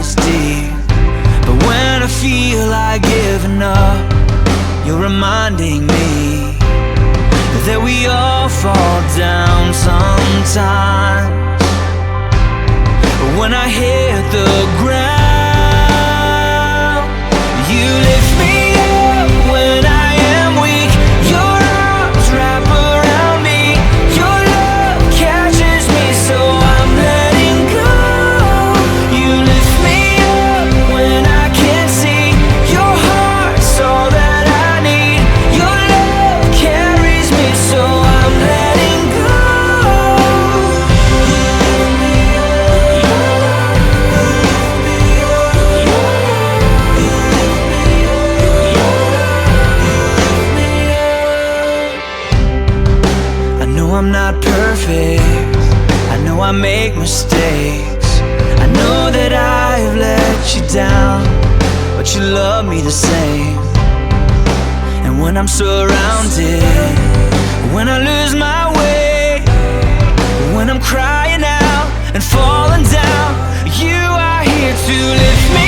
is deep, but when I feel like giving up, you're reminding me that we all fall down sometimes. When I hit the ground, you lift me up when I am weak. Your arms wrap around me. Your love catches me, so I'm letting go. You lift me up when I can't see. Your heart's all that I need. Your love carries me, so I'm letting go. I know I'm not perfect, I know I make mistakes, I know that I've let you down, but you love me the same. And when I'm surrounded, when I lose my way, when I'm crying out and falling down, you are here to lift me